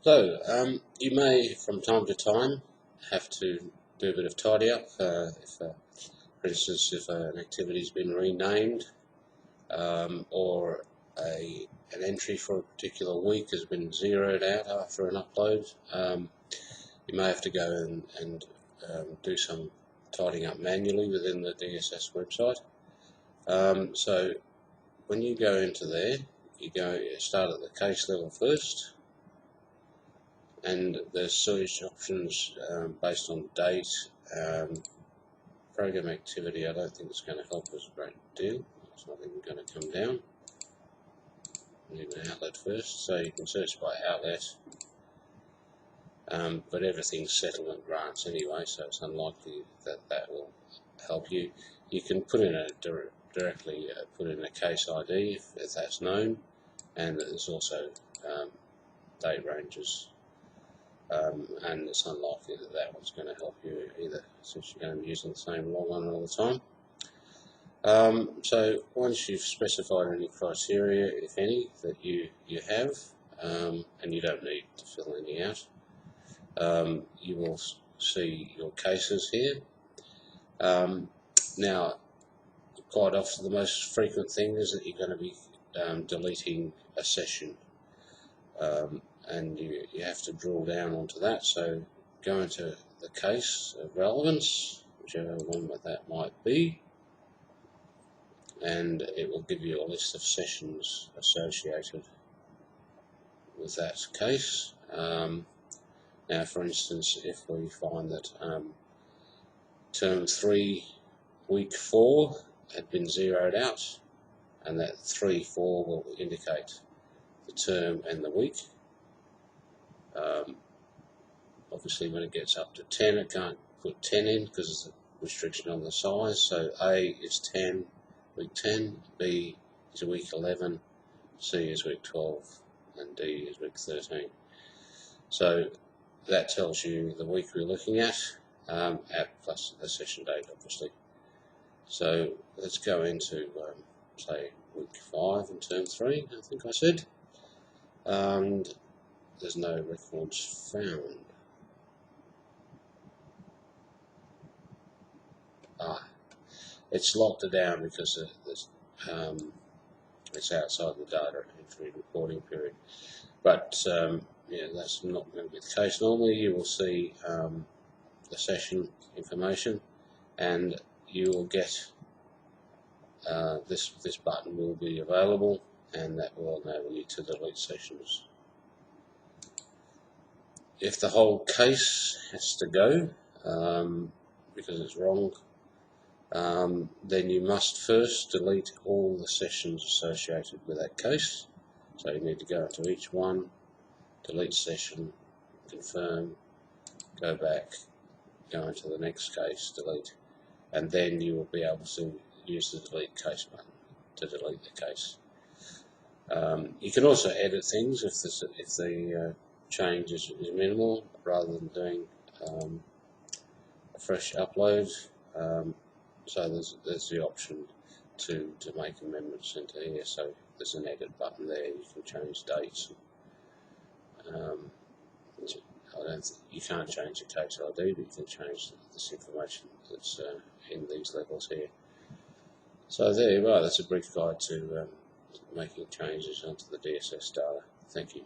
So, you may from time to time have to do a bit of tidy up. For instance, if an activity's been renamed, or an entry for a particular week has been zeroed out after an upload, you may have to go and do some tidying up manually within the DSS website. So when you go into there, you start at the case level first, and there's search options based on date. Program activity, I don't think it's going to help us a great deal, so I think we're going to come down. Need an outlet first, so you can search by outlet, but everything's settlement grants anyway, so it's unlikely that that will help you. You can put in directly put in a case ID if that's known, and there's also date ranges, and it's unlikely that that one's going to help you either, since you're going to be using the same login all the time. So once you've specified any criteria, if any, that you have, and you don't need to fill any out, you will see your cases here. Now, quite often the most frequent thing is that you're going to be deleting a session, and you have to drill down onto that. So go into the case of relevance, whichever one that might be, and it will give you a list of sessions associated with that case. Now, for instance, if we find that term 3, week 4 had been zeroed out, and that 3-4 will indicate the term and the week. Obviously, when it gets up to 10, it can't put 10 in because there's a restriction on the size. So A is 10, week 10, B is week 11, C is week 12, and D is week 13. So that tells you the week we're looking at plus the session date, obviously. So let's go into, say, week 5 in term 3, I think I said, and there's no records found. It's locked it down because it's outside the data entry reporting period. But yeah, that's not going to be the case. Normally you will see the session information, and you will get this button will be available, and that will enable you to delete sessions. If the whole case has to go because it's wrong, then you must first delete all the sessions associated with that case. So you need to go into each one, delete session, confirm, go back, go into the next case, delete, and then you will be able to use the delete case button to delete the case. You can also edit things if the change is minimal, rather than doing a fresh upload. So there's the option to make amendments into here. So there's an edit button there. You can change dates. You can't change the case ID, but you can change this information that's in these levels here. So there you are. That's a brief guide to making changes onto the DSS data. Thank you.